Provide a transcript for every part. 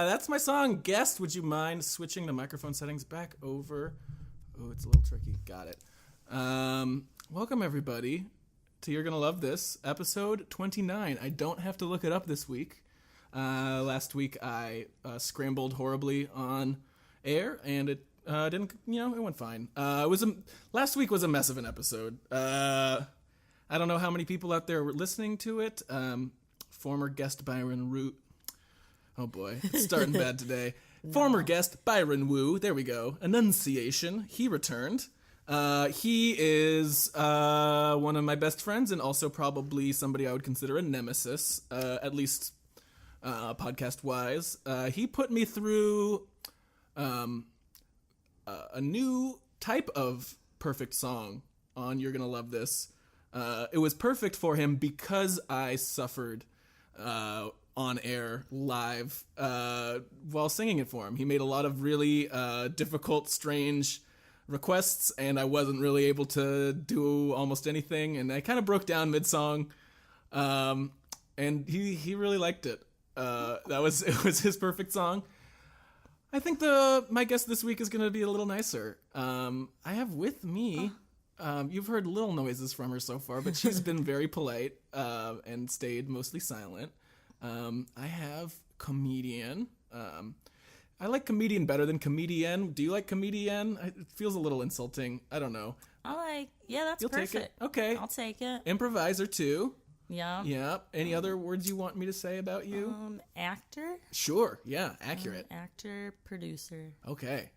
That's my song. Guest, would you mind switching the microphone settings back over? Oh, it's a little tricky. Got it. Welcome, everybody, to You're Gonna Love This, episode 29. I don't have to look it up this week. Last week, I scrambled horribly on air, and it didn't, it went fine. Last week was a mess of an episode. I don't know how many people out there were listening to it. Former guest Byron Root. Oh boy, it's starting bad today. No. Former guest Byron Wu. There we go. Enunciation. He returned. He is one of my best friends and also probably somebody I would consider a nemesis, at least podcast-wise. He put me through a new type of perfect song on You're Gonna Love This. It was perfect for him because I suffered on air live while singing it for him. He made a lot of really difficult, strange requests, and I wasn't really able to do almost anything, and I kind of broke down mid-song, and he really liked it. It was his perfect song. I think my guest this week is going to be a little nicer. I have with me... you've heard little noises from her so far, but she's been very polite and stayed mostly silent. I have comedian. I like comedian better than comedian. Do you like comedian? It feels a little insulting. I don't know. That's You'll perfect. Take it? Okay. I'll take it. Improviser too. Yeah. Yeah. Any other words you want me to say about you? Actor? Sure. Yeah. Accurate. Actor, producer. Okay.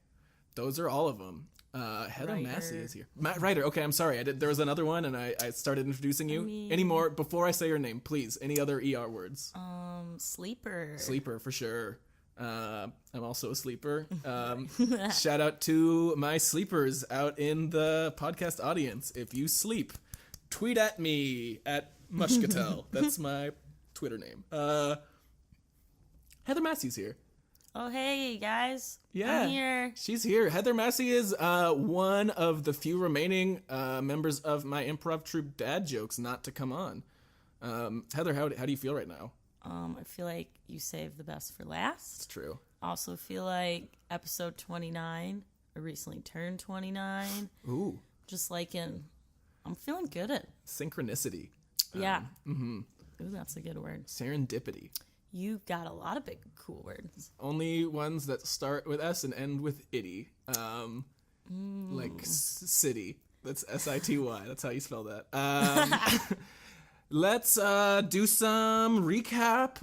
Those are all of them. Heather Writer. Massie is here. Writer. Okay, I'm sorry. There was another one, and I started introducing you. Any more before I say your name, please? Any other ER words? Sleeper. Sleeper for sure. I'm also a sleeper. Shout out to my sleepers out in the podcast audience. If you sleep, tweet at me at Moshcatel. That's my Twitter name. Heather Massie's here. Oh, hey, guys. Yeah, I'm here. She's here. Heather Massie is one of the few remaining members of my improv troupe Dad Jokes not to come on. Heather, how do you feel right now? I feel like you saved the best for last. It's true. I also feel like episode 29, I recently turned 29. Ooh. I'm feeling good at synchronicity. Yeah. Ooh, that's a good word. Serendipity. You got a lot of big, cool words. Only ones that start with S and end with itty. Like city. That's SITY. That's how you spell that. Let's do some recap.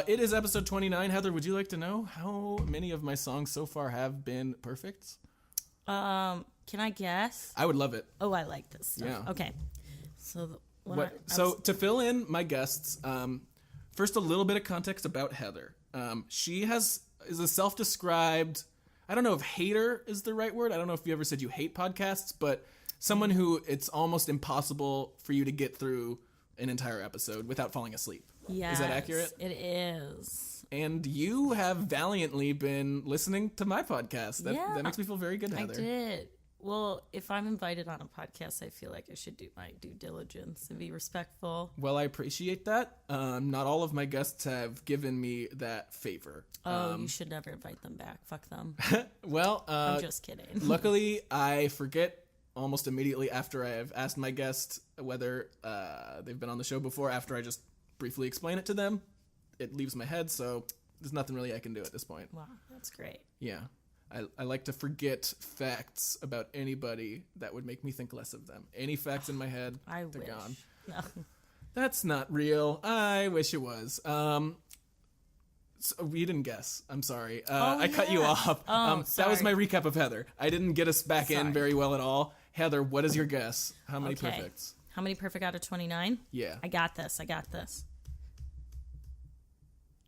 It is episode 29. Heather, would you like to know how many of my songs so far have been perfect? Can I guess? I would love it. Oh, I like this stuff. Yeah. Okay. So to fill in my guests, first, a little bit of context about Heather. She is a self-described, I don't know if hater is the right word. I don't know if you ever said you hate podcasts, but someone who it's almost impossible for you to get through an entire episode without falling asleep. Yes, is that accurate? It is. And you have valiantly been listening to my podcast. That makes me feel very good, Heather. I did. Well, if I'm invited on a podcast, I feel like I should do my due diligence and be respectful. Well, I appreciate that. Not all of my guests have given me that favor. You should never invite them back. Fuck them. Well, I'm just kidding. Luckily, I forget almost immediately after I have asked my guest whether they've been on the show before. After I just briefly explain it to them, it leaves my head, so there's nothing really I can do at this point. Wow, that's great. Yeah. I like to forget facts about anybody that would make me think less of them. Any facts in my head, they're gone. No. That's not real. I wish it was. So you didn't guess. I'm sorry. I cut you off. That was my recap of Heather. I didn't get us back in very well at all. Heather, what is your guess? How many perfects? How many perfect out of 29? Yeah. I got this.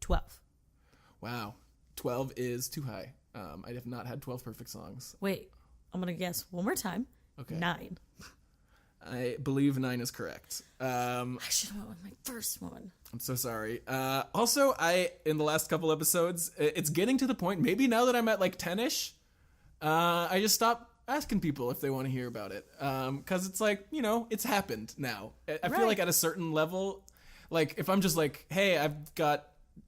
12. Wow. 12 is too high. I have not had 12 perfect songs. Wait, I'm going to guess one more time. Okay. 9. I believe 9 is correct. I should have went with my first one. I'm so sorry. Also, in the last couple episodes, it's getting to the point, maybe now that I'm at like 10-ish, I just stop asking people if they want to hear about it. Because it's like, it's happened now. I feel like at a certain level, like if I'm just like, hey, I've got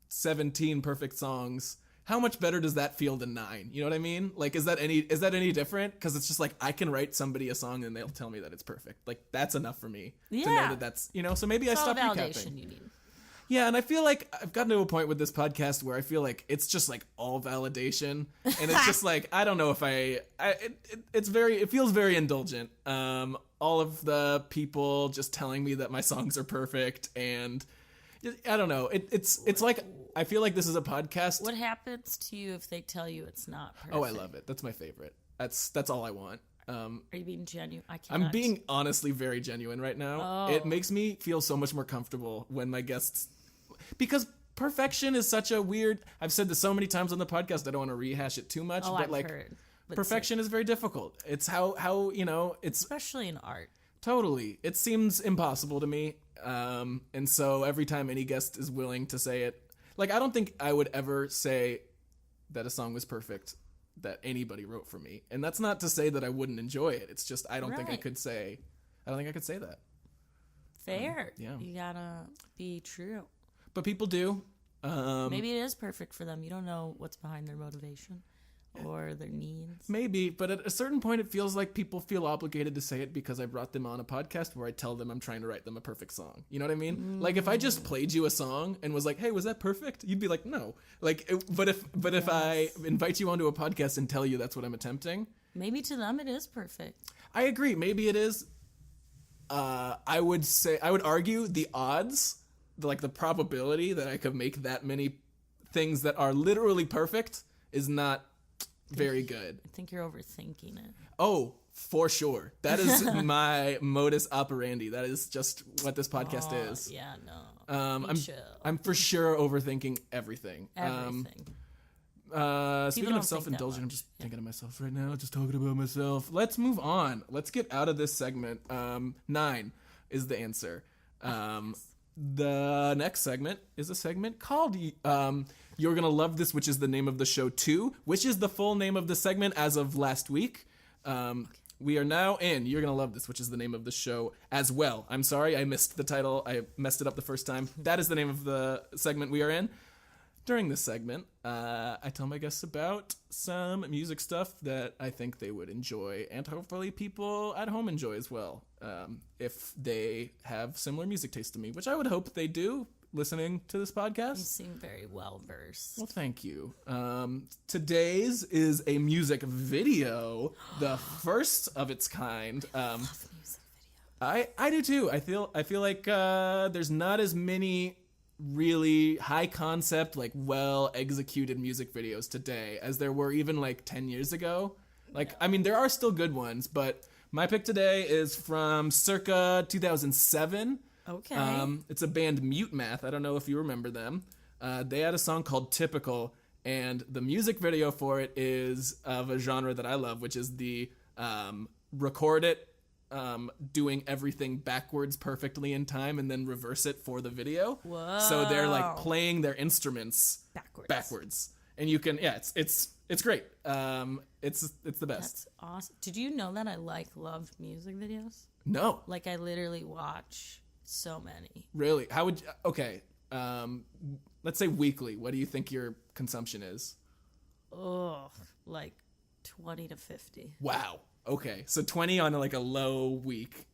17 perfect songs, how much better does that feel than 9? You know what I mean? Like, is that any different? Because it's just like, I can write somebody a song and they'll tell me that it's perfect. Like, that's enough for me to know that that's, you know, so maybe I stop recapping. You need. Yeah, and I feel like I've gotten to a point with this podcast where I feel like it's just like all validation, and it's just like, I don't know if it feels very indulgent. All of the people just telling me that my songs are perfect, and I don't know. It's like, I feel like this is a podcast. What happens to you if they tell you it's not perfect? Oh, I love it. That's my favorite. That's all I want. Are you being genuine? I'm being honestly very genuine right now. It makes me feel so much more comfortable when my guests, because perfection is such a weird, I've said this so many times on the podcast, I don't want to rehash it too much, but like, perfection is very difficult. It's how, you know, it's especially in art. Totally. It seems impossible to me. And so every time any guest is willing to say it, like, I don't think I would ever say that a song was perfect that anybody wrote for me. And that's not to say that I wouldn't enjoy it. It's just, I don't think I could say that. Fair. Yeah. You gotta be true. But people do. Maybe it is perfect for them. You don't know what's behind their motivation or their needs. Maybe, but at a certain point, it feels like people feel obligated to say it because I brought them on a podcast where I tell them I'm trying to write them a perfect song. You know what I mean? Like, if I just played you a song and was like, "Hey, was that perfect?" You'd be like, "No." Like, if I invite you onto a podcast and tell you that's what I'm attempting, maybe to them it is perfect. I agree. Maybe it is. I would argue the odds, like the probability that I could make that many things that are literally perfect is not very good. I think you're overthinking it. Oh, for sure. That is my modus operandi. That is just what this podcast is. Yeah, no. I'm for sure overthinking everything. Speaking of self-indulgent, I'm just thinking of myself right now, just talking about myself. Let's move on. Let's get out of this segment. 9 is the answer. The next segment is a segment called You're Gonna Love This, which is the name of the show too, which is the full name of the segment as of last week. We are now in You're Gonna Love This, which is the name of the show as well. I'm sorry, I missed the title. I messed it up the first time. That is the name of the segment we are in. During this segment, I tell my guests about some music stuff that I think they would enjoy, and hopefully people at home enjoy as well, if they have similar music taste to me, which I would hope they do, listening to this podcast. You seem very well-versed. Well, thank you. Today's is a music video, the first of its kind. I love music video. I do too. I feel like there's not as many really high concept, like well executed music videos today as there were even like 10 years ago. Like, I mean, there are still good ones, but my pick today is from circa 2007. Okay. It's a band, Mute Math. I don't know if you remember them. They had a song called Typical, and the music video for it is of a genre that I love, which is the record it doing everything backwards perfectly in time and then reverse it for the video. Whoa. So they're like playing their instruments backwards. And you can, it's great. It's the best. That's awesome. Did you know that I loved music videos? No. Like, I literally watch so many. Really? How would you, okay. Let's say weekly. What do you think your consumption is? Oh, like 20 to 50. Wow. Okay, so 20 on like a low week.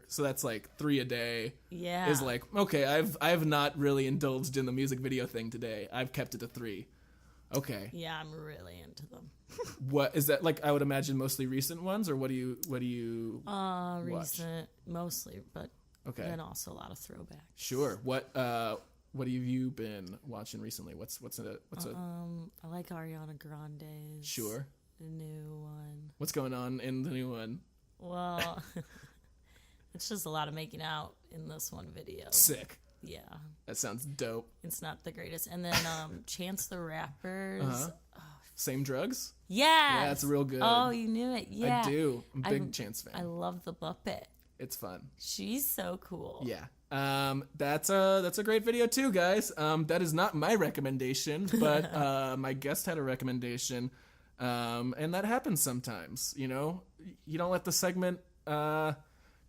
So that's like 3 a day. Yeah. Is like, okay, I've not really indulged in the music video thing today. I've kept it to 3. Okay. Yeah, I'm really into them. What is that like? I would imagine mostly recent ones, or what do you watch? Recent mostly, but okay. then also a lot of throwbacks. Sure. What have you been watching recently? What's I like Ariana Grande's. Sure. The new one. What's going on in the new one? Well, it's just a lot of making out in this one video. Sick. Yeah. That sounds dope. It's not the greatest. And then Chance the Rapper's. Uh-huh. Same Drugs? Yeah. Yeah, it's real good. Oh, you knew it. Yeah. I do. I'm a big Chance fan. I love the Muppet. It's fun. She's so cool. Yeah. That's a great video too, guys. That is not my recommendation, but my guest had a recommendation. And that happens sometimes, you know. You don't let the segment go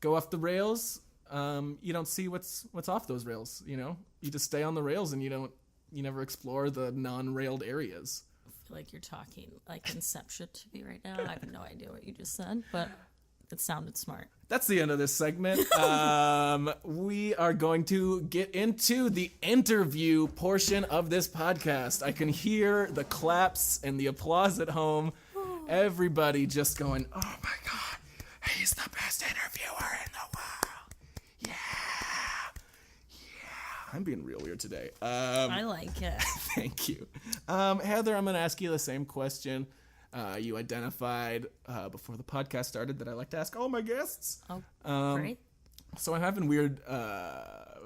off the rails. You don't see what's off those rails, you know. You just stay on the rails and you you never explore the non-railed areas. I feel like you're talking like Inception to me right now. I have no idea what you just said, but it sounded smart. That's the end of this segment. We are going to get into the interview portion of this podcast. I can hear the claps and the applause at home. Everybody just going, oh my God, he's the best interviewer in the world. Yeah. I'm being real weird today. I like it. Thank you. Heather, I'm going to ask you the same question. You identified before the podcast started that I like to ask all my guests. Oh, great. So I'm having weird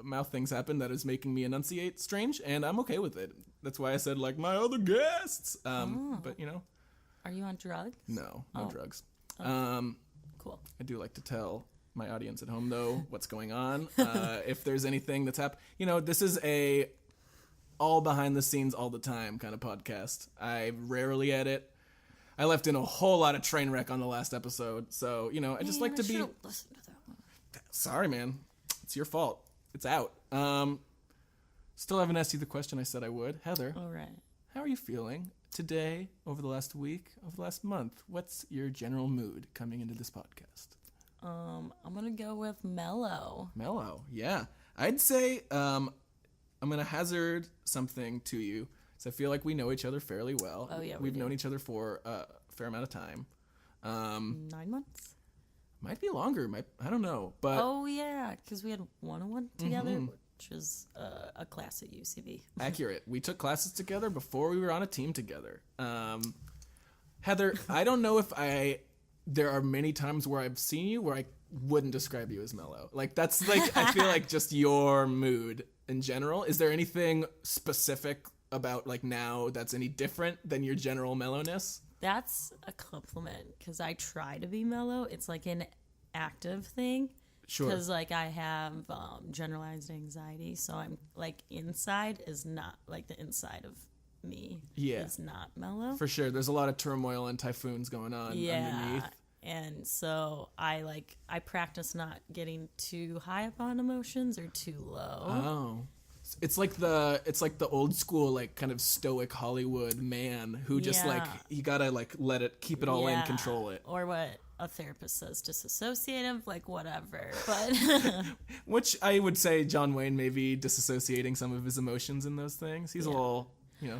mouth things happen that is making me enunciate strange, and I'm okay with it. That's why I said, like, my other guests. But, you know. Are you on drugs? No drugs. Cool. I do like to tell my audience at home, though, what's going on. If there's anything that's happened. You know, this is a all behind the scenes all the time kind of podcast. I rarely edit. I left in a whole lot of train wreck on the last episode. So, you know, I just like to be... Listen to that one. Sorry, man. It's your fault. It's out. Still haven't asked you the question I said I would. Heather. All right. How are you feeling today, over the last week, over the last month? What's your general mood coming into this podcast? I'm going to go with Mellow. Mellow, yeah. I'd say I'm going to hazard something to you. So I feel like we know each other fairly well. Oh, yeah, We've known each other for a fair amount of time. 9 months? Might be longer. I don't know. But Oh, yeah, because we had one-on-one together, which is a class at UCB. Accurate. We took classes together before we were on a team together. Heather, I don't know if there are many times where I've seen you where I wouldn't describe you as mellow. Like, that's like, I feel like just your mood in general. Is there anything specific about like now that's any different than your general mellowness? That's a compliment, because I try to be mellow. It's like an active thing. Sure. Because like I have generalized anxiety, so I'm like inside is not like the inside of me is not mellow. For sure. There's a lot of turmoil and typhoons going on underneath. And so I practice not getting too high up on emotions or too low. Oh. It's like the old school, like, kind of stoic Hollywood man who just like, you gotta like keep it all in, control it. Or what a therapist says, disassociative, like whatever. But which I would say John Wayne may be disassociating some of his emotions in those things. He's a little,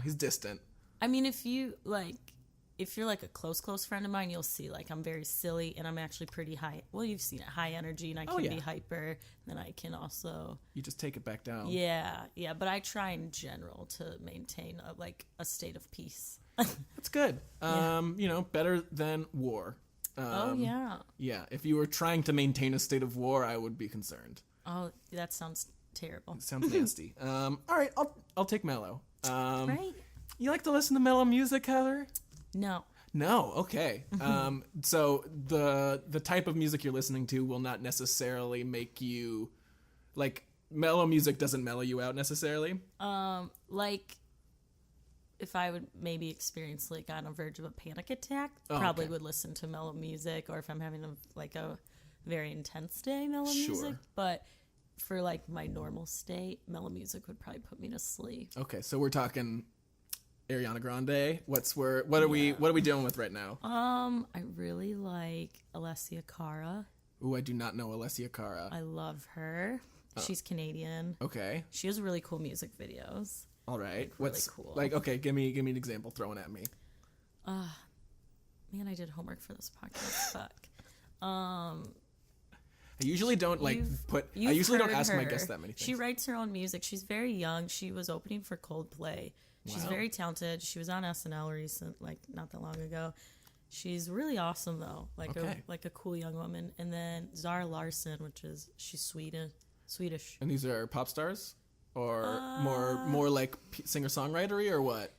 he's distant. I mean, if you're like a close friend of mine, you'll see like I'm very silly and I'm actually pretty high. Well, you've seen it, high energy, and I can be hyper. And then I can also... You just take it back down. Yeah. But I try in general to maintain a state of peace. That's good. Better than war. Yeah. If you were trying to maintain a state of war, I would be concerned. Oh, that sounds terrible. It sounds nasty. All right, I'll take mellow. Right. You like to listen to mellow music, Heather? No. Okay. So the type of music you're listening to will not necessarily make you, like, mellow music doesn't mellow you out necessarily. Like, if I would maybe experience like on a verge of a panic attack, probably would listen to mellow music, or if I'm having a very intense day, mellow music. But for like my normal state, mellow music would probably put me to sleep. Okay, so we're talking Ariana Grande. What are we dealing with right now? I really like Alessia Cara. Ooh, I do not know Alessia Cara. I love her. She's Canadian. Okay. She has really cool music videos. All right. What's really cool? Like, okay, give me an example thrown at me. Man, I did homework for this podcast. Fuck. I usually don't I usually don't ask my guests that many things. She writes her own music. She's very young. She was opening for Coldplay. She's very talented. She was on SNL not that long ago. She's really awesome though. Like a cool young woman. And then Zara Larsson, she's Swedish. And these are pop stars? Or more like singer-songwritery, or what?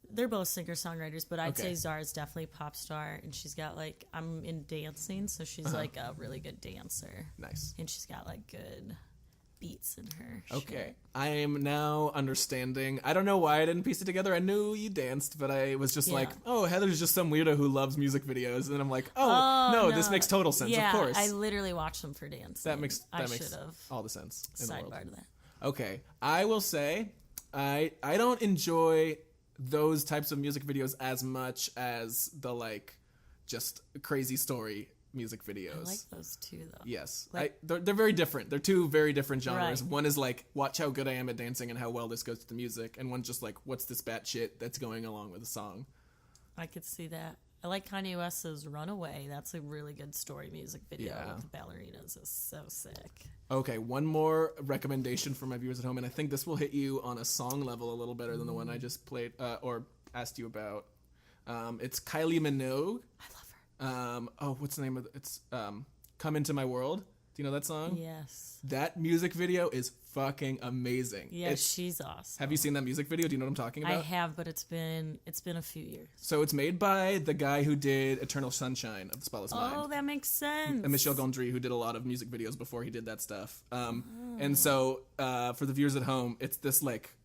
They're both singer-songwriters, but I'd say Zara's definitely pop star, and she's got I'm in dancing, so she's like a really good dancer. Nice. And she's got good beats in her. Okay. Shit. I am now understanding. I don't know why I didn't piece it together. I knew you danced, but I was just like, oh, Heather's just some weirdo who loves music videos. And I'm like, no, this makes total sense, of course. I literally watch them for dancing. That makes I should have all the sense in the world. Sidebar to that. Okay, I will say I don't enjoy those types of music videos as much as the like just crazy story music videos. I like those too, though. Yes, they're very different. They're two very different genres. Right. One is like, watch how good I am at dancing and how well this goes to the music, and one's just like, what's this batshit that's going along with the song. I could see that. I like Kanye West's Runaway. That's a really good story music video with the ballerinas. It's so sick. Okay, one more recommendation for my viewers at home, and I think this will hit you on a song level a little better than the one I just played or asked you about. It's Kylie Minogue. I love her. What's the name of it? It's Come Into My World. Do you know that song? Yes. That music video is fucking amazing. Yeah, she's awesome. Have you seen that music video? Do you know what I'm talking about? I have, but it's been a few years. So it's made by the guy who did Eternal Sunshine of the Spotless Mind. Oh, that makes sense. And Michel Gondry, who did a lot of music videos before he did that stuff. And so for the viewers at home, it's this like,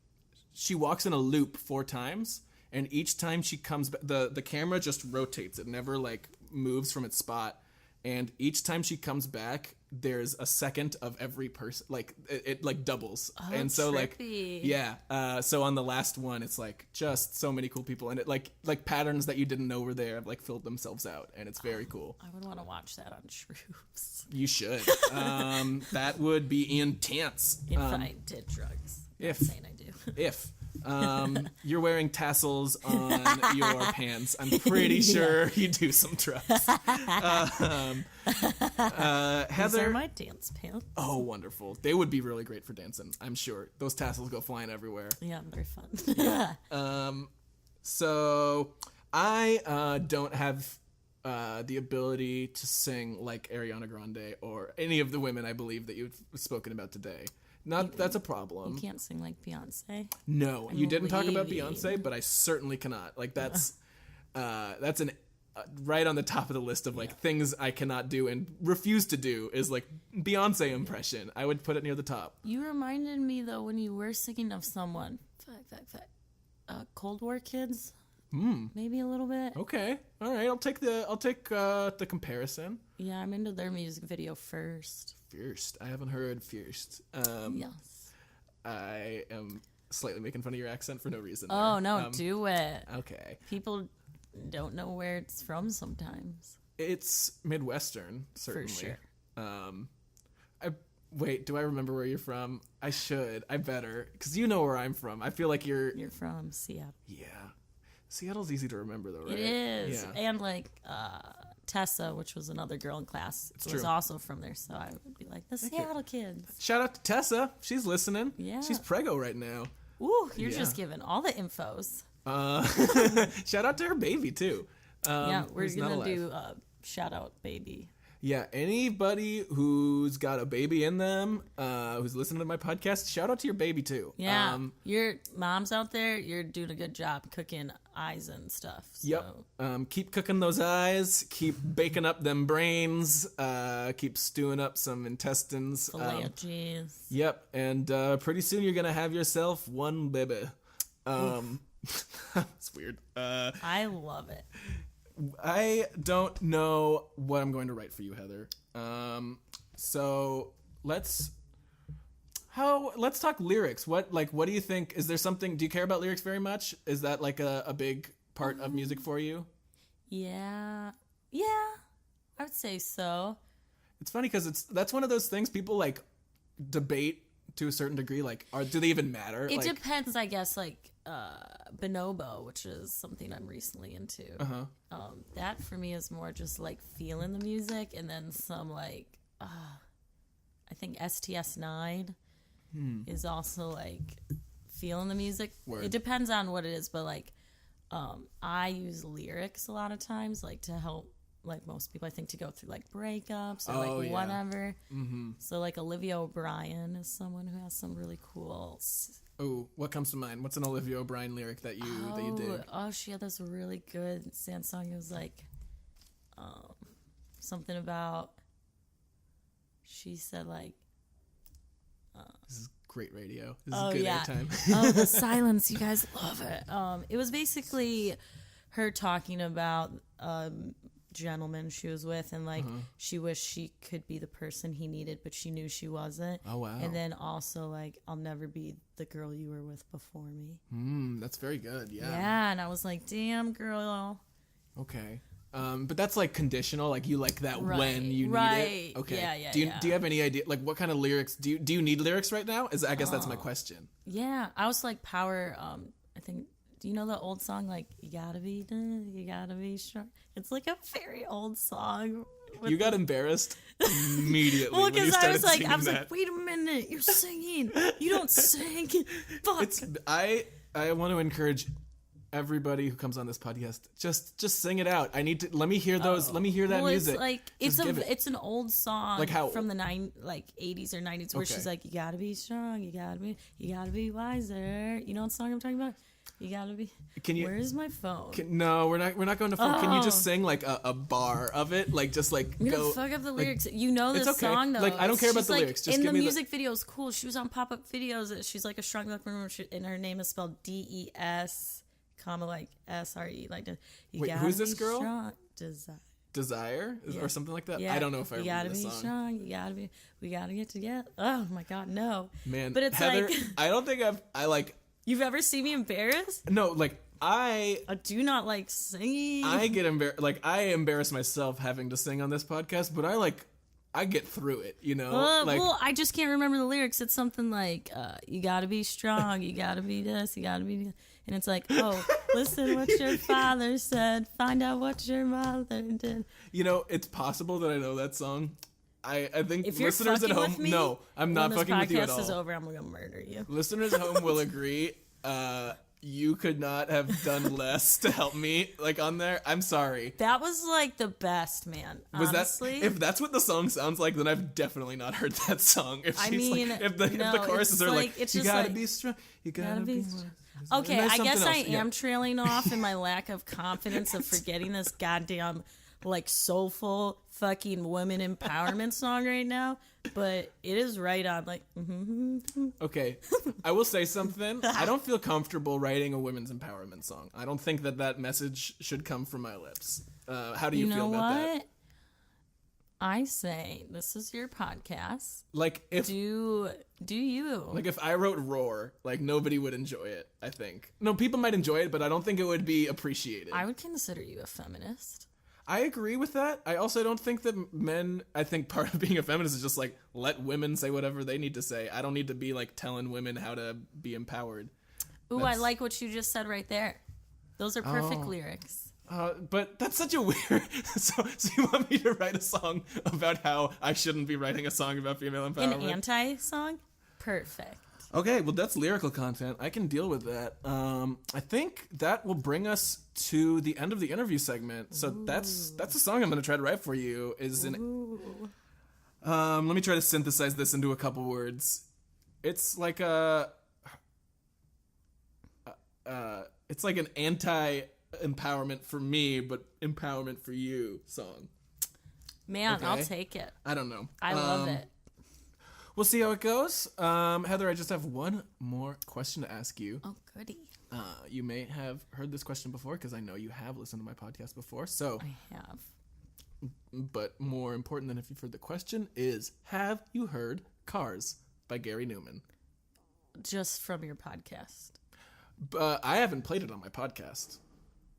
she walks in a loop 4 times, and each time she comes back, the camera just rotates. It never like moves from its spot. And each time she comes back, there's a second of every person. Like it like doubles. Oh, and so trippy. like yeah. So on the last one, it's like just so many cool people, and it like patterns that you didn't know were there like filled themselves out, and it's very cool. I would want to watch that on shrooms. You should. That would be intense. If I did drugs. If. I'm saying I do. If. You're wearing tassels on your pants. I'm pretty sure you do some drugs. Heather, These are my dance pants. oh, wonderful. They would be really great for dancing, I'm sure. Those tassels go flying everywhere. Yeah, they're fun. So I don't have the ability to sing like Ariana Grande or any of the women I believe that you've spoken about today. That's a problem. You can't sing like Beyonce. No, you didn't talk about Maybe. Beyonce, but I certainly cannot. Like that's an right on the top of the list of like things I cannot do and refuse to do is like Beyonce impression. I would put it near the top. You reminded me though when you were singing of someone. Cold War Kids. Maybe a little bit. Okay, all right. I'll take the comparison. Yeah, I'm into their music video first. First, I haven't heard First. Yes. I am slightly making fun of your accent for no reason. Oh there. no, do it. Okay. People don't know where it's from sometimes. It's Midwestern, certainly. For sure. Wait, do I remember where you're from? I should. I better. Because you know where I'm from. I feel like you're from Seattle. Yeah. Seattle's easy to remember, though, right? It is. Yeah. And, like, Tessa, which was another girl in class, was true. also from there. So I would be like, the Seattle kids. Shout out to Tessa. She's listening. Yeah. She's preggo right now. Ooh, you're just giving all the infos. Shout out to her baby, too. Yeah, we're going to do shout out baby. Yeah, anybody who's got a baby in them, who's listening to my podcast, shout out to your baby too. Yeah, your moms out there, you're doing a good job cooking eyes and stuff. So. Yep. Keep cooking those eyes. Keep baking up them brains. Keep stewing up some intestines. Phalanges. Yep. And pretty soon you're gonna have yourself one baby. It's weird. I love it. I don't know what I'm going to write for you, Heather. So let's talk lyrics. What do you think? Is there something? Do you care about lyrics very much? Is that like a big part of music for you? Yeah, I would say so. It's funny because that's one of those things people like debate to a certain degree. Like, do they even matter? It depends, I guess. Like bonobo, which is something I'm recently into. That for me is more just like feeling the music, and then some like I think STS9 is also like feeling the music. Word. It depends on what it is, but like I use lyrics a lot of times, like to help. Like most people, I think, to go through like breakups or whatever. Mm-hmm. So like Olivia O'Brien is someone who has some really cool. Oh, what comes to mind? What's an Olivia O'Brien lyric that you dig? Oh, she had this really good sad song. It was like something about. She said like. This is great radio. This is good airtime. Oh, the silence! You guys love it. It was basically her talking about gentleman she was with, and like she wished she could be the person he needed, but she knew she wasn't. Oh wow. And then also like, I'll never be the girl you were with before me. That's very good. Yeah, and I was like, damn, girl. Okay. But that's like conditional, like you like that when you need it. Okay. Yeah. Do you have any idea, like what kind of lyrics do you need lyrics right now? I guess that's my question. Yeah, I was like power. I think. Do you know the old song, like, you gotta be strong? It's like a very old song. You got embarrassed immediately. Well, because I was like, that. wait a minute, you're singing. You don't sing. Fuck. I want to encourage everybody who comes on this podcast, just sing it out. Let me hear those. Let me hear that music. It's like it's an old song, like how, from the 80s or 90s, where she's like, you gotta be strong, you gotta be wiser. You know what song I'm talking about? You gotta be. Where's my phone? No, we're not going to phone. Can you just sing like a bar of it, like just like I'm gonna fuck up the lyrics. You know this song though. Like I don't care about the lyrics. Just in give the me music video is cool. She was on pop-up videos. She's like a strong black woman, and her name is spelled DES, like SRE. Like wait, who's this girl? Strong. Desire or something like that. Yeah. I don't know if I remember the song. You gotta be strong. We gotta get together. Oh my god, no, man. But it's Heather, like I don't think I like. You've ever seen me embarrassed? No, like I do not like singing. I get embarrassed. Like I embarrass myself having to sing on this podcast, but I get through it. You know. Well, I just can't remember the lyrics. It's something like, "You gotta be strong. You gotta be this. You gotta be," and it's like, "Oh, listen what your father said. Find out what your mother did." You know, it's possible that I know that song. I think if you're listeners at home, me, no, I'm not fucking with you at all. When this podcast is over, I'm gonna murder you. Listeners at home will agree. You could not have done less to help me, like on there. I'm sorry. That was like the best, man. Honestly. If that's what the song sounds like, then I've definitely not heard that song. If the choruses are like, you gotta be strong, you gotta be strong. Okay, I guess I am trailing off in my lack of confidence of forgetting this goddamn like soulful fucking women empowerment song right now, but it is right on like Okay, I will say something. I don't feel comfortable writing a women's empowerment song. I don't think that message should come from my lips. How do you feel about that? I say this is your podcast. Like if do you like if I wrote Roar, like nobody would enjoy it. I think people might enjoy it, but I don't think it would be appreciated. I would consider you a feminist. I agree with that. I also don't think that men, I think part of being a feminist is just like, let women say whatever they need to say. I don't need to be like telling women how to be empowered. Ooh, I like what you just said right there. Those are perfect lyrics. But that's such a weird... So you want me to write a song about how I shouldn't be writing a song about female empowerment? An anti-song? Perfect. Okay, well, that's lyrical content. I can deal with that. I think that will bring us to the end of the interview segment. So that's a song I'm going to try to write for you. Let me try to synthesize this into a couple words. It's like it's like an anti-empowerment for me, but empowerment for you song. Man, okay? I'll take it. I don't know. I love it. We'll see how it goes. Heather, I just have one more question to ask you. Oh, goody. You may have heard this question before because I know you have listened to my podcast before. So I have. But more important than if you've heard the question is, have you heard Cars by Gary Newman? Just from your podcast. I haven't played it on my podcast.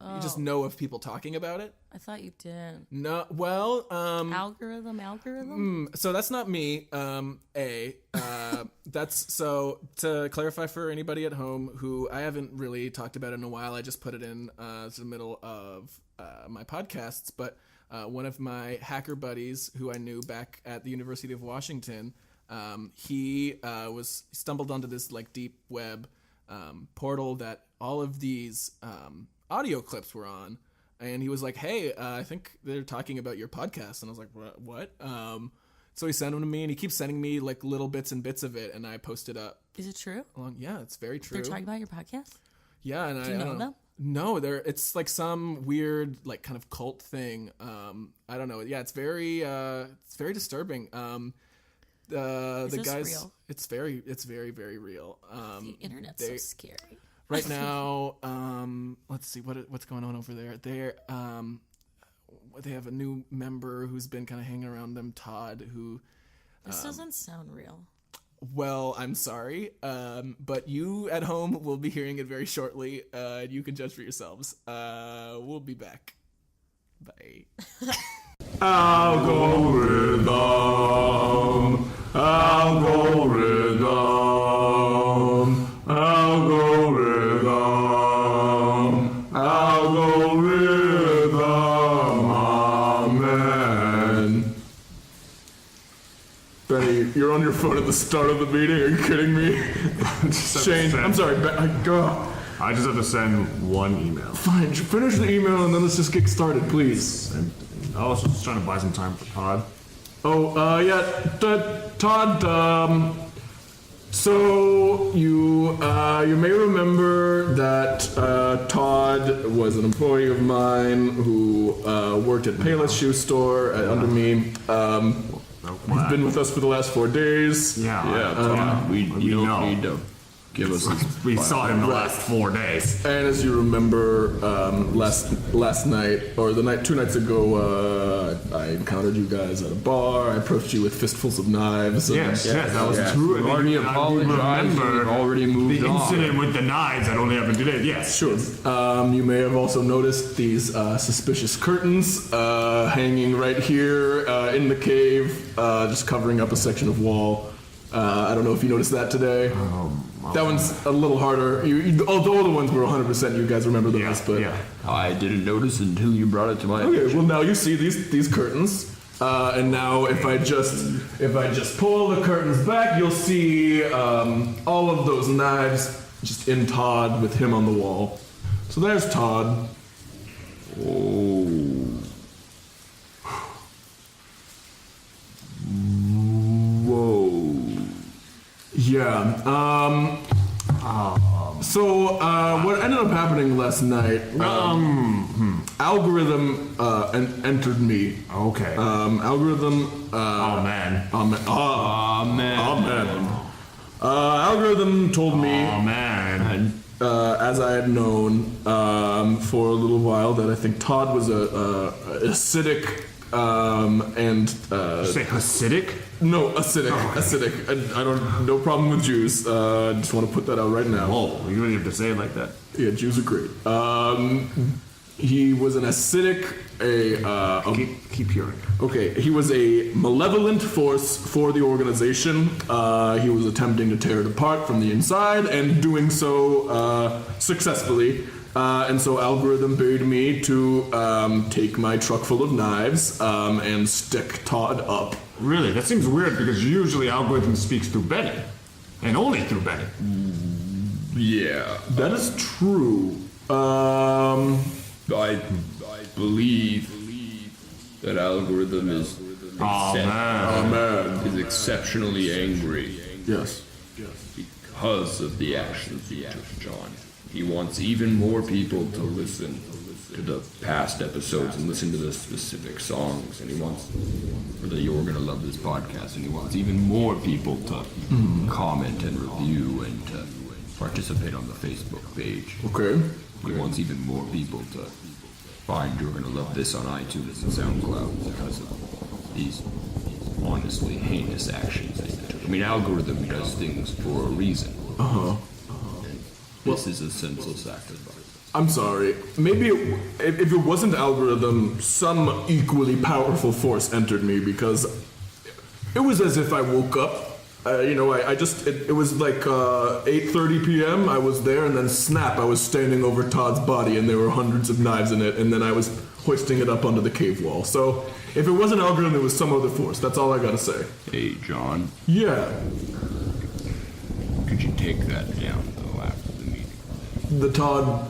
Oh. You just know of people talking about it? I thought you did. No, well... Algorithm? So that's not me, that's... So, to clarify for anybody at home who I haven't really talked about in a while, I just put it in the middle of my podcasts, but one of my hacker buddies who I knew back at the University of Washington, he stumbled onto this like deep web portal that all of these... audio clips were on, and he was like, hey, I think they're talking about your podcast, and I was like, what? So he sent them to me, and he keeps sending me like little bits and bits of it, and I post it up. Is it true? Yeah, it's very true. They're talking about your podcast? Yeah. And Do you know them? No, it's like some weird like kind of cult thing. I don't know. Yeah, it's very disturbing. Is this guys, real? It's very, very real. The internet's so scary. Right now, let's see what's going on over there. they have a new member who's been kind of hanging around them, Todd, who... This doesn't sound real. Well, I'm sorry, but you at home will be hearing it very shortly, and you can judge for yourselves. We'll be back. Bye. Algorithm, algorithm, algorithm, algorithm, amen. Benny, you're on your phone at the start of the meeting. Are you kidding me? Shane, I'm sorry. I just have to send one email. Fine, finish the email and then let's just get started, please. I was just trying to buy some time for Todd. Todd, so you may remember that Todd was an employee of mine who worked at Payless Shoe Store under me. He's been with us for the last 4 days. Yeah. We don't need to give us. We saw him the last 4 days. And as you remember, last night or the night 2 nights ago, I encountered you guys at a bar. I approached you with fistfuls of knives. Yes, that was true. We've already apologized. We've already moved on. The incident with the knives that only happened today. Yes, sure. You may have also noticed these suspicious curtains hanging right here in the cave, just covering up a section of wall. I don't know if you noticed that today. That one's a little harder. Although the ones were 100%, you guys remember those, but I didn't notice until you brought it to my attention. Okay, well now you see these curtains, and now if I just pull the curtains back, you'll see all of those knives just in Todd with him on the wall. So there's Todd. Oh. Whoa. Yeah. So what ended up happening last night? Algorithm entered me. Okay. Algorithm. Amen. Algorithm told me. Amen. As I had known for a little while, that I think Todd was a acidic and. Did you say Hasidic? No, acidic. Oh. Acidic. I don't. No problem with Jews. Just want to put that out right now. Oh, you really have to say it like that. Yeah, Jews are great. He was an acidic. Keep hearing. Okay, he was a malevolent force for the organization. He was attempting to tear it apart from the inside and doing so successfully. And so Algorithm bade me to take my truck full of knives and stick Todd up. Really? That seems weird because usually Algorithm speaks through Benny. And only through Benny. Yeah. That is true. I believe that Algorithm is exceptionally angry. Yes. Because of the actions he took, John. He wants even more people to listen to the past episodes and listen to the specific songs, and he wants that you're gonna love this podcast, and he wants even more people to comment and review and to participate on the Facebook page. Okay. He wants even more people to find You're Gonna Love This on iTunes and SoundCloud because of these honestly heinous actions that he took. I mean, Algorithm does things for a reason. This is a senseless act of violence. I'm sorry. Maybe if it wasn't Algorithm, some equally powerful force entered me because it was as if I woke up. It was like 8:30 p.m. I was there, and then snap, I was standing over Todd's body, and there were hundreds of knives in it, and then I was hoisting it up onto the cave wall. So if it wasn't Algorithm, it was some other force. That's all I gotta say. Hey, John. Yeah. Could you take that down, though, after the meeting? The Todd?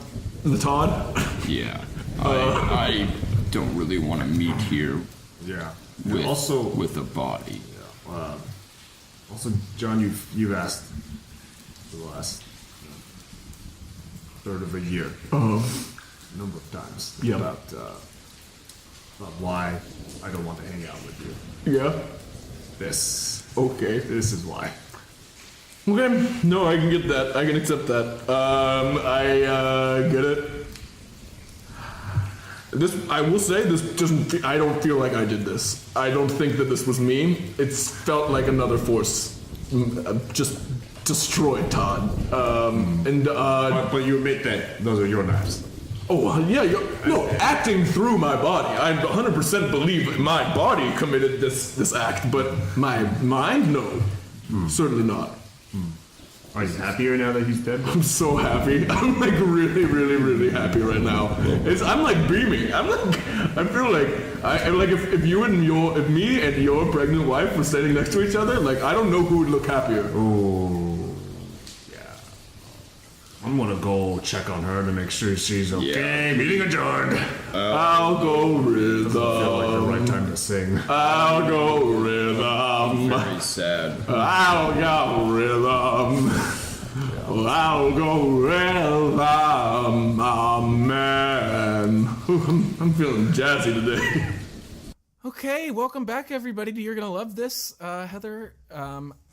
Yeah. I don't really want to meet here with a body. Also, John, you've asked for the last third of a year a number of times about why I don't want to hang out with you. Yeah. This is why. Okay, no, I can get that. I can accept that. I get it. I will say, this doesn't. I don't feel like I did this. I don't think that this was me. It's felt like another force just destroyed Todd. But you admit that those are your knives. Oh, yeah, acting through my body. I 100% believe my body committed this act, but my mind, no. Certainly not. Are you happier now that he's dead? I'm so happy. I'm like really, really, really happy right now. I'm like beaming. I feel like if me and your pregnant wife were standing next to each other, like I don't know who would look happier. Oh, yeah. I'm gonna go check on her to make sure she's okay. Yeah. Meeting adjourned. I'll go rhythm. Felt like the right time to sing. I'll go rhythm. Very sad. I'll go rhythm. I'll go rhythm. Amen. I'm feeling jazzy today. Okay, welcome back, everybody, to You're Gonna Love This. Heather,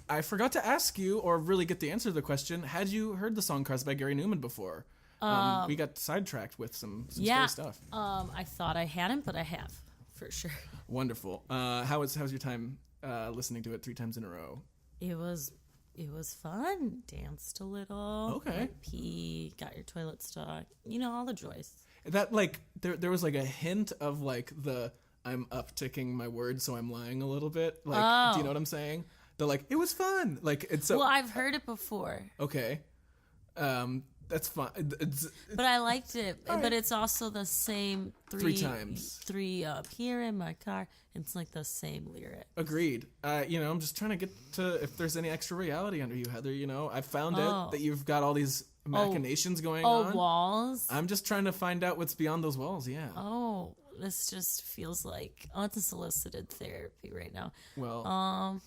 I forgot to ask you, or really get the answer to the question, had you heard the song Crushed by Gary Newman before? We got sidetracked with some scary stuff. I thought I hadn't, but I have, for sure. Wonderful. How's your time listening to it 3 times in a row? It was fun. Danced a little. Okay. Went pee, got your toilet stuck. All the joys. That, like, there was, like, a hint of, like, I'm upticking my words, so I'm lying a little bit. Like, do you know what I'm saying? They're like, it was fun. Like, it's so... Well, I've heard it before. Okay. That's fine. But I liked it. Right. But it's also the same 3 times. 3 up here in my car. It's like the same lyric. Agreed. I'm just trying to get to if there's any extra reality under you, Heather. I found out that you've got all these machinations going on. Oh, walls? I'm just trying to find out what's beyond those walls, yeah. Oh, this just feels like unsolicited therapy right now. Well...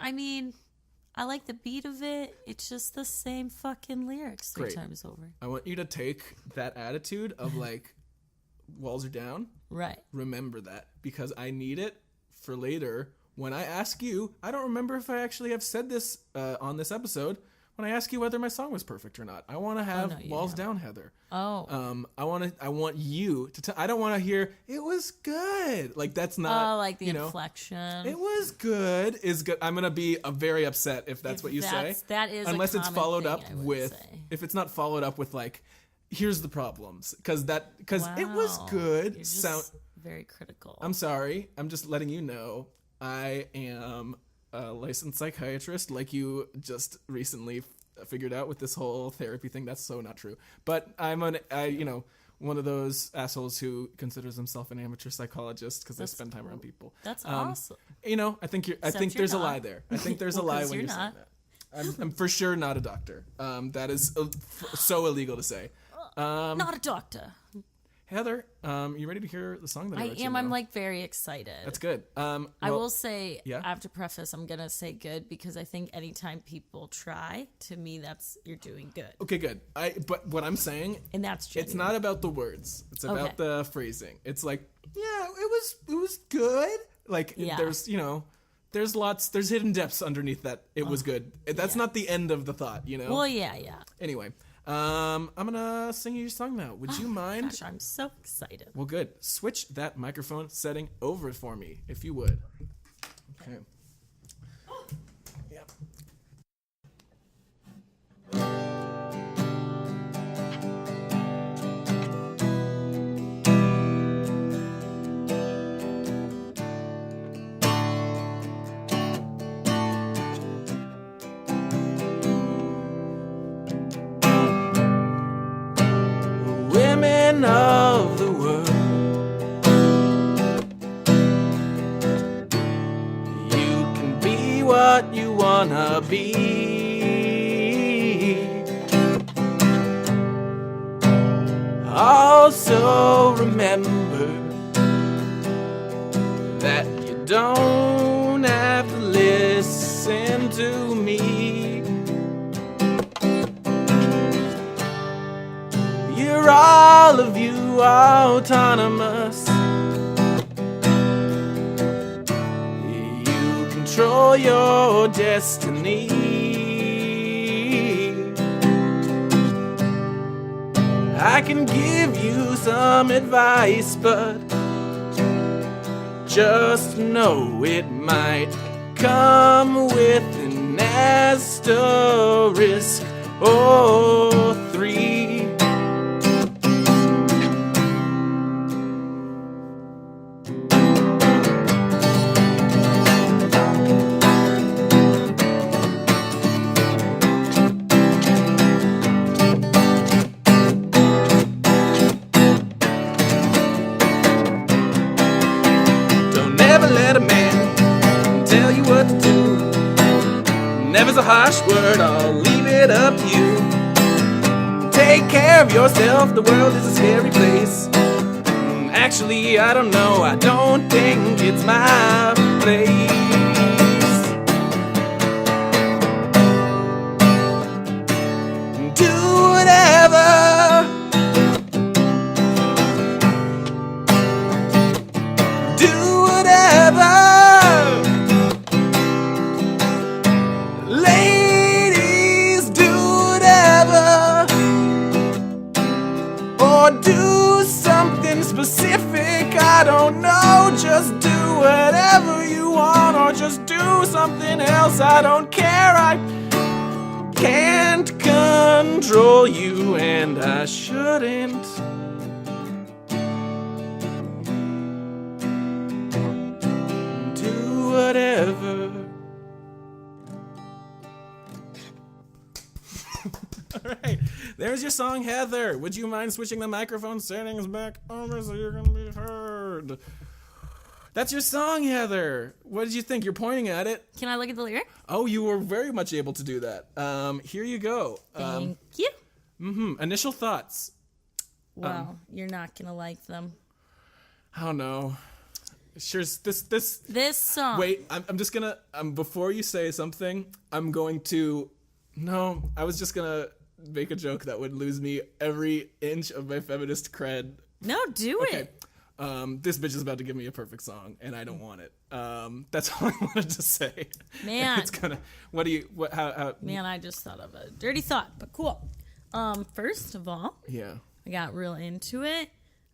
I mean, I like the beat of it. It's just the same fucking lyrics 3 times over. I want you to take that attitude of like, walls are down. Right. Remember that, because I need it for later. When I ask you, I don't remember if I actually have said this on this episode. When I ask you whether my song was perfect or not, I want to have walls down, Heather. Oh. I want you to. I don't want to hear it was good. Like that's not. Oh, like the inflection. It was good. Is good. I'm gonna be very upset if that's what you say. That is unless it's followed up with. Say. If it's not followed up with like, here's the problems because it was good. You're just very critical. I'm sorry. I'm just letting you know. I am a licensed psychiatrist, like you just recently figured out with this whole therapy thing. That's so not true. But I'm one of those assholes who considers himself an amateur psychologist because I spend time around people. That's awesome. I think there's a lie there. I think there's a lie when you're saying that. I'm for sure not a doctor. That is so illegal to say. Not a doctor. Heather, you ready to hear the song that I wrote? I am. I'm like very excited. That's good. I will say, I have to preface, I'm going to say good because I think anytime people try, to me, you're doing good. Okay, good. But what I'm saying, and that's genuine. It's not about the words. It's about the phrasing. It's like, it was good. Like there's there's hidden depths underneath that. It was good. That's not the end of the thought, Well, yeah. Anyway. I'm gonna sing you your song now. Would you mind? Gosh, I'm so excited. Well, good. Switch that microphone setting over for me, if you would. Okay. Yep. Women of the world, you can be what you wanna be. Also remember that you don't have to listen to me. You're all of you autonomous. You control your destiny. I can give you some advice, but just know it might come with an asterisk or 3. Never's a harsh word, I'll leave it up to you. Take care of yourself, the world is a scary place. Actually, I don't know, I don't think it's my place. Do whatever. Do whatever. Do something specific, I don't know. Just do whatever you want, or just do something else. I don't care, I can't control you, and I shouldn't. Do whatever. All right, there's your song, Heather. Would you mind switching the microphone settings back over so you're gonna be heard? That's your song, Heather. What did you think? You're pointing at it. Can I look at the lyric? Oh, you were very much able to do that. Here you go. Thank you. Initial thoughts. Wow, you're not gonna like them. I don't know. Sure, this song. Wait, I'm just gonna. Before you say something, I'm going to. No, I was just gonna make a joke that would lose me every inch of my feminist cred. No, do it. This bitch is about to give me a perfect song, and I don't want it. That's all I wanted to say. Man, it's gonna. What do you? What? How? Man, I just thought of a dirty thought, but cool. First of all, yeah, I got real into it.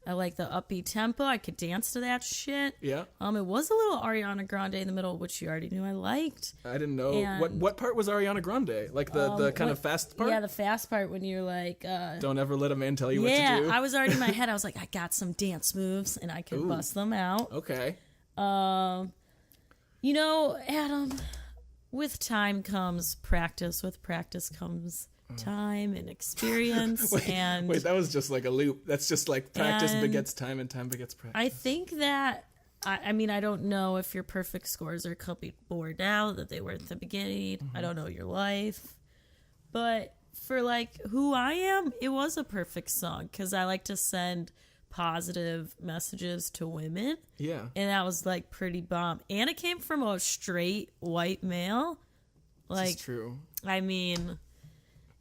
I like the upbeat tempo. I could dance to that shit. Yeah. It was a little Ariana Grande in the middle, which you already knew I liked. I didn't know. And What part was Ariana Grande? Like the kind of fast part? Yeah, the fast part when you're like... don't ever let a man tell you what to do. Yeah, I was already in my head. I was like, I got some dance moves, and I could bust them out. Okay. You know, Adam, with time comes practice. With practice comes... time and experience. Wait, that was just like a loop. That's just like practice begets time and time begets practice. I think that I mean, I don't know if your perfect scores are completely bored out, that they were at the beginning. I don't know your life, but for like who I am, it was a perfect song because I like to send positive messages to women. Yeah, and that was like pretty bomb, and it came from a straight white male. Like, this is true. I mean.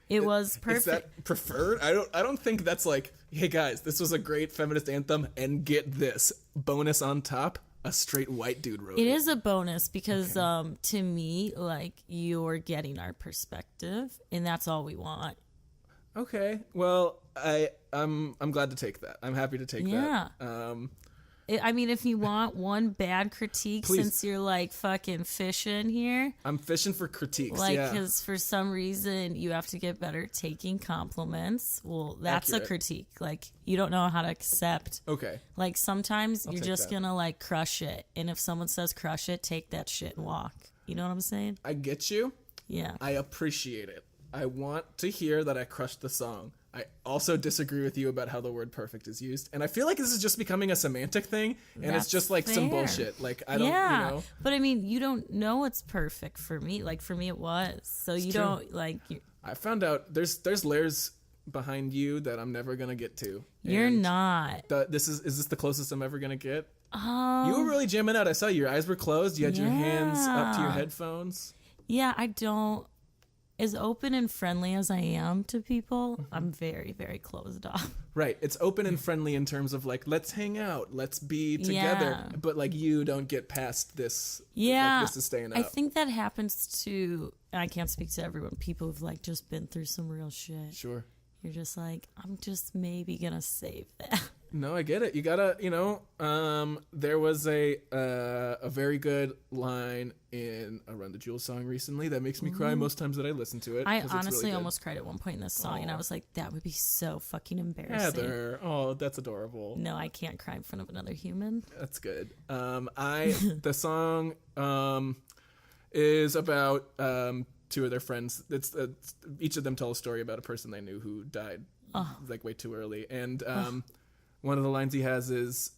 It was perfect. Is that preferred? I don't think that's like, hey guys, this was a great feminist anthem, and get this bonus on top, a straight white dude wrote it. It is a bonus because to me, like, you're getting our perspective, and that's all we want. Okay, well, I'm glad to take that. I'm happy to take that. I mean, if you want one bad critique, please. Since you're like fucking fishing here. I'm fishing for critiques, like, because for some reason you have to get better at taking compliments. Well, that's accurate. a critique. Like, you don't know how to accept. Okay. Like, sometimes you're just that. gonna like crush it. And if someone says crush it, take that shit and walk. You know what I'm saying? I get you. Yeah. I appreciate it. I want to hear that I crushed the song. I also disagree with you about how the word perfect is used. And I feel like this is just becoming a semantic thing. And That's it's just like some fair. bullshit. Like, I don't, you know. But I mean, you don't know it's perfect for me. Like, for me, it was. So you true. don't, like... I found out there's layers behind you that I'm never going to get to. You're And not. is this the closest I'm ever going to get? You were really jamming out. I saw your eyes were closed. You had your hands up to your headphones. Yeah, I don't... As open and friendly as I am to people, I'm very, very closed off. Right. It's open and friendly in terms of like, let's hang out, let's be together. Yeah. But like, you don't get past this. Yeah. Like, this is staying up. I think that happens to, and I can't speak to everyone, people who've like just been through some real shit. Sure. you're just like, I'm just maybe gonna save that. No, I get it. You gotta, there was a very good line in a Run the Jewels song recently that makes me cry most times that I listen to it. I 'cause it's honestly really good. almost cried at one point in this song, and I was like, that would be so fucking embarrassing. Heather, oh, that's adorable. No, I can't cry in front of another human. That's good. The song is about two of their friends. It's each of them tell a story about a person they knew who died like way too early, and one of the lines he has is,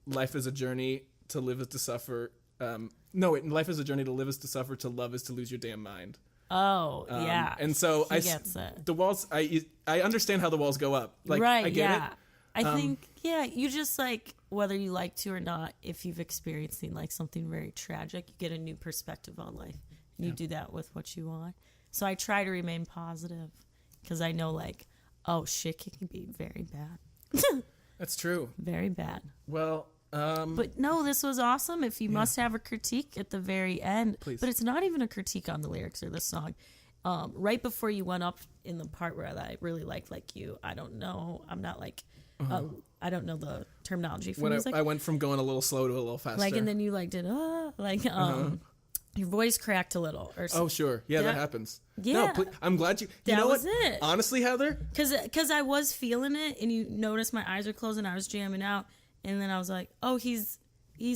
life is a journey, to live is to suffer. Life is a journey, to live is to suffer, to love is to lose your damn mind. Oh, yeah. And so he gets it. The walls, I understand how the walls go up. Like, right, I get yeah. it. I think, you just like, whether you like to or not, if you've experienced like something very tragic, you get a new perspective on life. And you do that with what you want. So I try to remain positive because I know like, oh shit, it can be very bad. That's true. Very bad. Well, but no, this was awesome. If you must have a critique at the very end, please. But it's not even a critique on the lyrics or the song. Right before you went up in the part where I really liked, like I don't know, I'm not like, I don't know the terminology for music. I went from going a little slow to a little faster. Like, and then you like did your voice cracked a little. Or oh, sure. Yeah, that happens. Yeah. No, I'm glad you That know was what? it. Honestly, Heather? Because I was feeling it, and you noticed my eyes were closed, and I was jamming out, and then I was like, oh, he's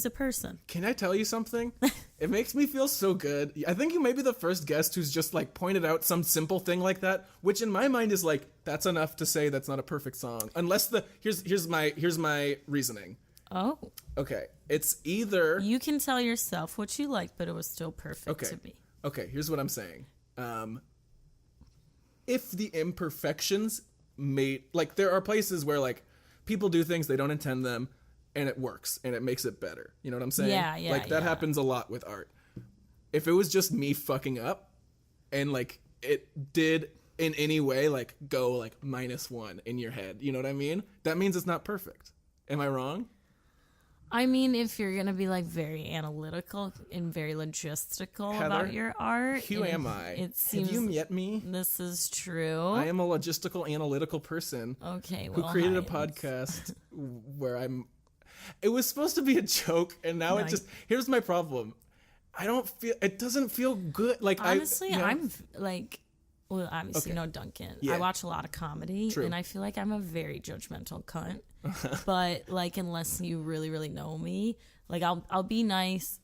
a person. Can I tell you something? It makes me feel so good. I think you may be the first guest who's just like pointed out some simple thing like that, which in my mind is like, that's enough to say that's not a perfect song. Unless here's my reasoning. Oh. Okay. It's either You can tell yourself what you like, but it was still perfect to me. Okay, here's what I'm saying. If the imperfections like there are places where like people do things they don't intend them and it works and it makes it better. You know what I'm saying? Yeah. Like that happens a lot with art. If it was just me fucking up and like it did in any way like go like -1 in your head, you know what I mean? That means it's not perfect. Am I wrong? I mean, if you're going to be like very analytical and very logistical Heather, about your art. Who am I? It seems Have you met me? This is true. I am a logistical, analytical person. Okay, who created a podcast where it was supposed to be a joke, and now it just, here's my problem. It doesn't feel good. Like honestly, I'm like, well, obviously no Duncan. Yeah. I watch a lot of comedy, and I feel like I'm a very judgmental cunt. But like, unless you really, really know me, like I'll be nice,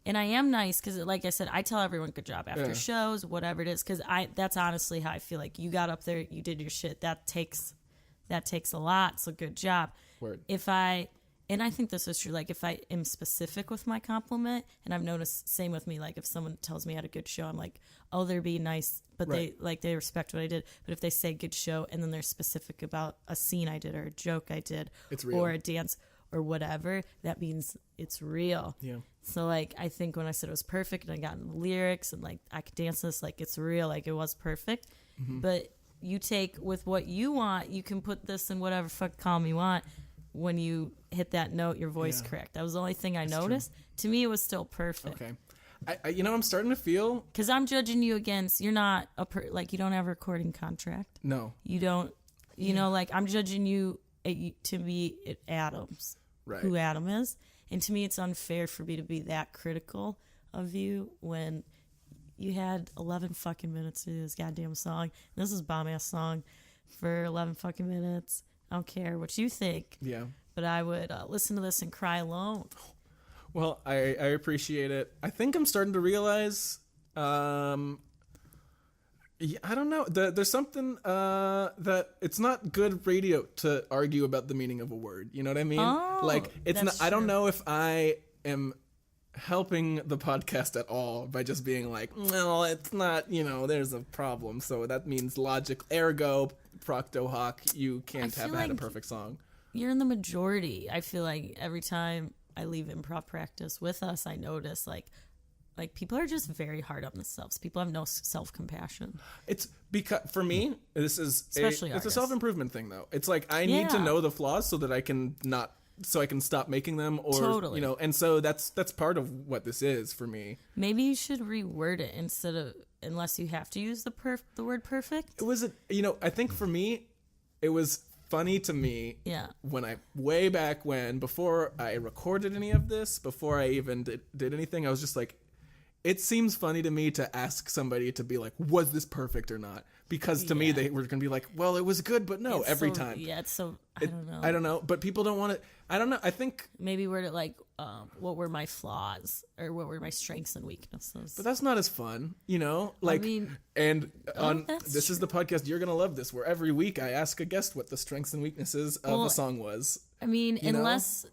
and I am nice because, like I said, I tell everyone good job after shows, whatever it is, because that's honestly how I feel. Like you got up there, you did your shit. That takes a lot. So good job. Word. And I think this is true. Like if I am specific with my compliment, and I've noticed same with me. Like if someone tells me I had a good show, I'm like, oh, they're being nice, but they respect what I did. But if they say good show and then they're specific about a scene I did or a joke I did, it's real. or a dance or whatever, that means it's real. Yeah. So like I think when I said it was perfect and I got in the lyrics and like I could dance this, like it's real, like it was perfect. Mm-hmm. But you take with what you want, you can put this in whatever fuck column you want. When you hit that note, your voice cracked. That was the only thing I noticed. True. To me, it was still perfect. Okay. I'm starting to feel... Because I'm judging you against... You're not like, you don't have a recording contract. No. You don't... You know, like, I'm judging you to be at Adam's. Right. Who Adam is. And to me, it's unfair for me to be that critical of you when you had 11 fucking minutes to do this goddamn song. This is a bomb-ass song for 11 fucking minutes. I don't care what you think. Yeah. But I would listen to this and cry alone. Well, I appreciate it. I think I'm starting to realize, I don't know. There's something that it's not good radio to argue about the meaning of a word. You know what I mean? Oh, like it's not. true. I don't know if I am helping the podcast at all by just being like, no, it's not. You know, there's a problem. So that means logic. Ergo, Procto Hoc, you can't have had a perfect song. You're in the majority. I feel like every time I leave improv practice with us, I notice like people are just very hard on themselves. People have no self-compassion. It's because for me, this is especially it's a self-improvement thing though. It's like I need to know the flaws so that I can not so I can stop making them, or Totally. and so that's part of what this is for me. Maybe you should reword it instead of, unless you have to use the word perfect. It was I think for me, it was funny to me Yeah. when way back when, before I recorded any of this, before I even did anything, I was just like, it seems funny to me to ask somebody to be like, was this perfect or not? Because to me, they were going to be like, well, it was good, but no, It's every so- time. Yeah, it's so, I don't know. I don't know, but people don't want to, I don't know, I think, Maybe word it like, what were my flaws, or what were my strengths and weaknesses? but that's not as fun, like, and on, that's this is the podcast, you're going to love this, where every week I ask a guest what the strengths and weaknesses of a song was. I mean, unless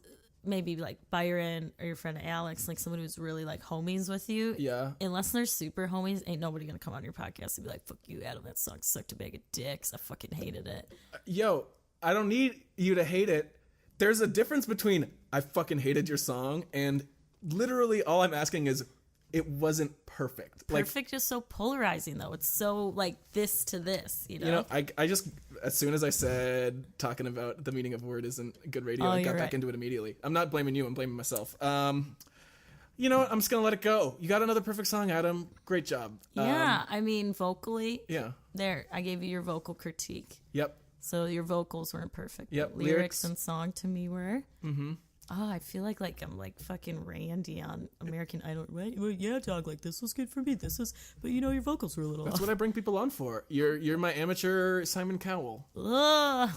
maybe like Byron or your friend Alex, like someone who's really like homies with you. Yeah. Unless they're super homies, ain't nobody gonna come on your podcast and be like, fuck you, Adam, that song sucked a bag of dicks. I fucking hated it. Yo, I don't need you to hate it. There's a difference between I fucking hated your song and literally all I'm asking is it wasn't perfect. Perfect is so polarizing though. It's so like this to this, I just, as soon as I said talking about the meaning of a word isn't good radio, I got back into it immediately. I'm not blaming you, I'm blaming myself. You know what? I'm just gonna let it go. You got another perfect song, Adam. Great job. Yeah, I mean vocally. Yeah. There, I gave you your vocal critique. Yep. So your vocals weren't perfect. Yep. Lyrics and song to me were. Mm-hmm. Oh, I feel like I'm like fucking Randy on American Idol. Right? Well, yeah, dog. Like this was good for me. This was, but your vocals were a little. That's off. what I bring people on for. You're my amateur Simon Cowell. Ugh.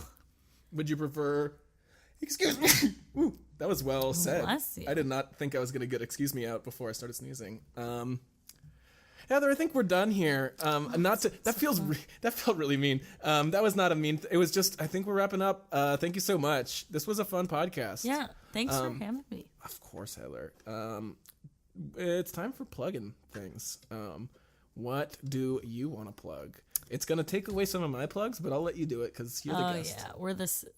Would you prefer? Excuse me. Ooh, that was well said. Bless you. I did not think I was gonna get excuse me out before I started sneezing. Heather, I think we're done here. Not to that felt really mean. That was not a mean. It was just I think we're wrapping up. Thank you so much. This was a fun podcast. Yeah. Thanks for having me. Of course, Heather. It's time for plugging things. What do you want to plug? It's gonna take away some of my plugs, but I'll let you do it because you're the guest. Yeah,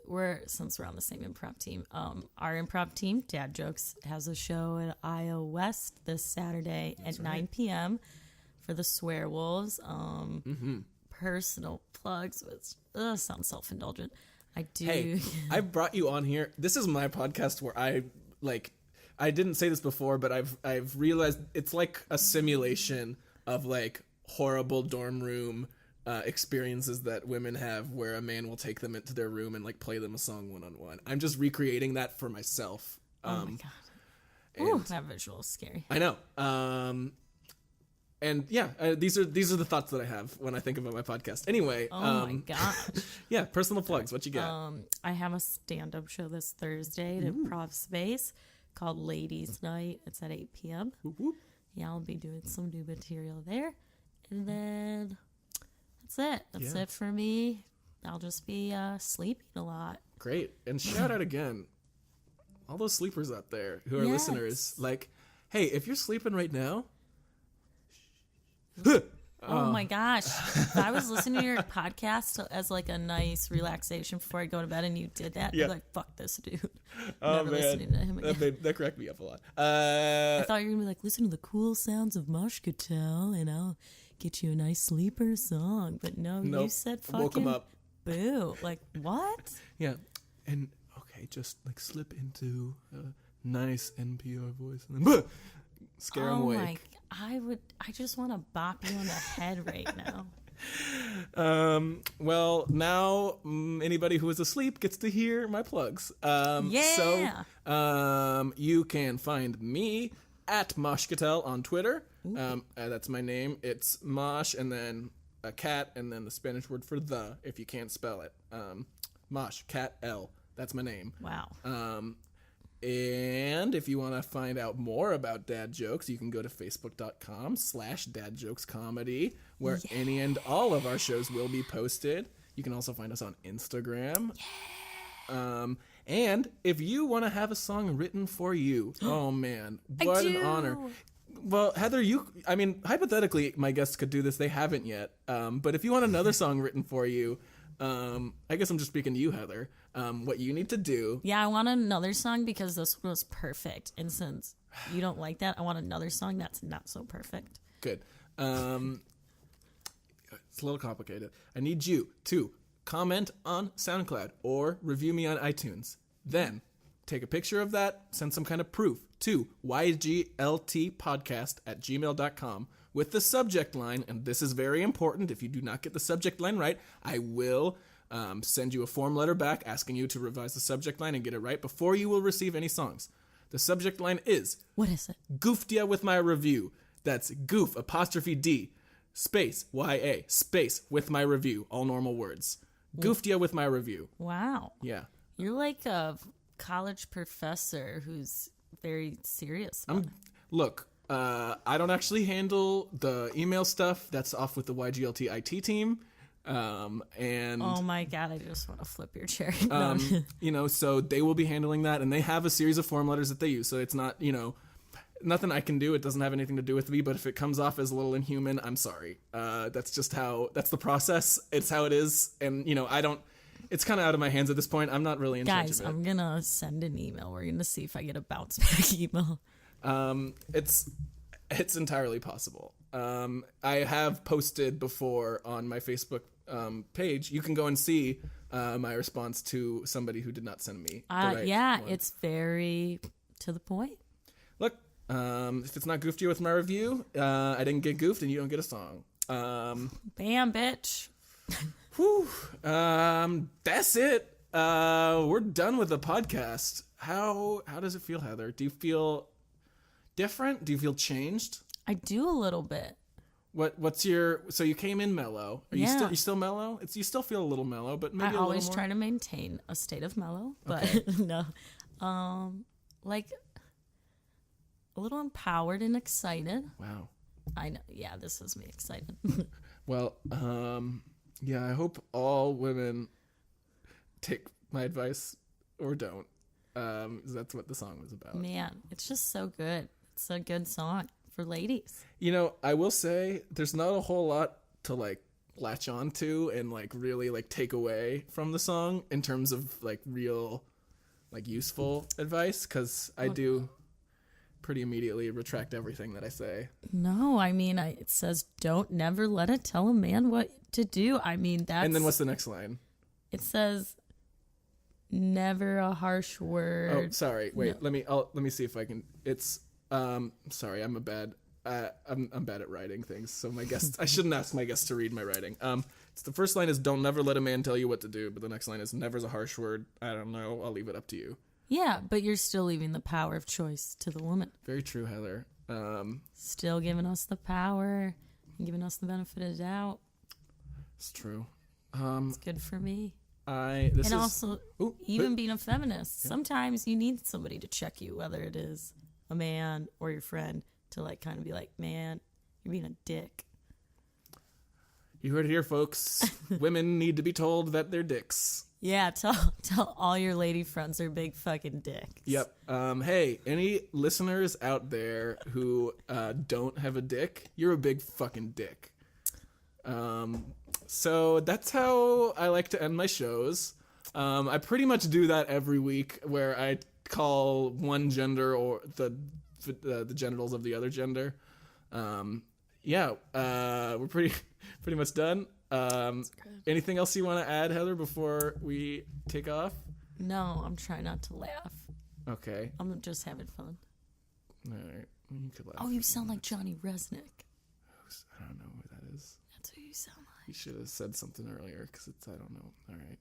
we're since we're on the same improv team. Our improv team, Dad Jokes, has a show at IO West this Saturday at 9 p.m. for the Swearwolves. Personal plugs, which sounds self-indulgent. I do. Hey, I brought you on here. This is my podcast where I didn't say this before, but I've realized it's like a simulation of like horrible dorm room experiences that women have where a man will take them into their room and like play them a song one-on-one. I'm just recreating that for myself. Oh my god. Ooh, that visual is scary. I know. And yeah, these are the thoughts that I have when I think about my podcast. Anyway, Oh my gosh. yeah, personal plugs. What you got? I have a stand-up show this Thursday at Improv Space called Ladies Night. It's at 8 p.m. Whoop, whoop. Yeah, I'll be doing some new material there. And then that's it. That's it for me. I'll just be sleeping a lot. Great. And shout out again, all those sleepers out there who are Yes. listeners. Like, hey, if you're sleeping right now, Oh my gosh. If I was listening to your podcast as like a nice relaxation before I go to bed and you did that, Yeah. I'd be like, fuck this dude. oh Never man, listening to him again. that cracked me up a lot. I thought you were going to be like, listen to the cool sounds of Moshcatel and I'll get you a nice sleeper song. But no, you Nope. said Woke him fucking up. boo. Like, what? Yeah, and okay, just like slip into a nice NPR voice and then scare him Oh awake. my, I just want to bop you on the head right now. Well, now anybody who is asleep gets to hear my plugs. Yeah. So, you can find me at Moshcatel on Twitter. That's my name. It's Mosh and then a cat and then the Spanish word for the, if you can't spell it. Mosh, cat L. That's my name. Wow. And if you want to find out more about Dad Jokes, you can go to facebook.com/dadjokescomedy, where any and all of our shows will be posted. You can also find us on Instagram. And if you want to have a song written for you, oh man, what an honor. Well, Heather, hypothetically, my guests could do this. They haven't yet. But if you want another song written for you, I guess I'm just speaking to you, Heather. What you need to do. Yeah, I want another song because this one was perfect. And since you don't like that, I want another song that's not so perfect. Good. It's a little complicated. I need you to comment on SoundCloud or review me on iTunes. Then take a picture of that, send some kind of proof to YGLTpodcast@gmail.com with the subject line, and this is very important. If you do not get the subject line right, I will send you a form letter back asking you to revise the subject line and get it right before you will receive any songs. The subject line is... What is it? Goofed ya with my review. That's goof, 'D, space, YA, space, with my review. All normal words. Goofed ya with my review. Wow. Yeah. You're like a college professor who's very serious. Look, I don't actually handle the email stuff. That's off with the YGLT IT team. And oh my God, I just want to flip your chair. So they will be handling that, and they have a series of form letters that they use. So it's not, nothing I can do. It doesn't have anything to do with me, but if it comes off as a little inhuman, I'm sorry. That's just that's the process. It's how it is. And, it's kind of out of my hands at this point. I'm not really in charge of it. I'm going to send an email. We're going to see if I get a bounce back email. It's entirely possible. I have posted before on my Facebook page. You can go and see my response to somebody who did not send me the right one. It's very to the point. Look, if it's not goofed you with my review, I didn't get goofed and you don't get a song. Bam, bitch. Whew. That's it. We're done with the podcast. How does it feel, Heather? Do you feel different? Do you feel changed? I do a little bit. What's your... So you came in mellow. Are you still mellow? You still feel a little mellow, but maybe a little more? I always try to maintain a state of mellow, but okay. No. Like a little empowered and excited. Wow. I know. Yeah, this is me excited. Well, I hope all women take my advice or don't. That's what the song was about. Man, it's just so good. It's a good song for ladies. I will say there's not a whole lot to latch on to and really take away from the song in terms of real useful advice, because I do pretty immediately retract everything that I say. No, I mean, it says don't never let it tell a man what to do. I mean, that's... And then what's the next line? It says never a harsh word. Oh, sorry. Wait, no. Let me see if I can. It's sorry, I'm bad at writing things. So I shouldn't ask my guests to read my writing. It's the first line is don't never let a man tell you what to do, but the next line is never's a harsh word. I don't know. I'll leave it up to you. Yeah, but you're still leaving the power of choice to the woman. Very true, Heather. Still giving us the power and giving us the benefit of the doubt. It's true. It's good for me. Being a feminist, sometimes you need somebody to check you, whether it is a man or your friend, to kind of be like, man, you're being a dick. You heard it here, folks. Women need to be told that they're dicks. Yeah, tell all your lady friends they're big fucking dicks. Yep. Hey, any listeners out there who don't have a dick, you're a big fucking dick. So that's how I like to end my shows. I pretty much do that every week, where I call one gender or the genitals of the other gender. We're pretty much done. Anything else you want to add, Heather, before we take off? No, I'm trying not to laugh. Okay. I'm just having fun. All right. You could laugh. Oh, you sound like Johnny Resnick. I don't know who that is. That's who you sound like. You should have said something earlier, because I don't know. All right.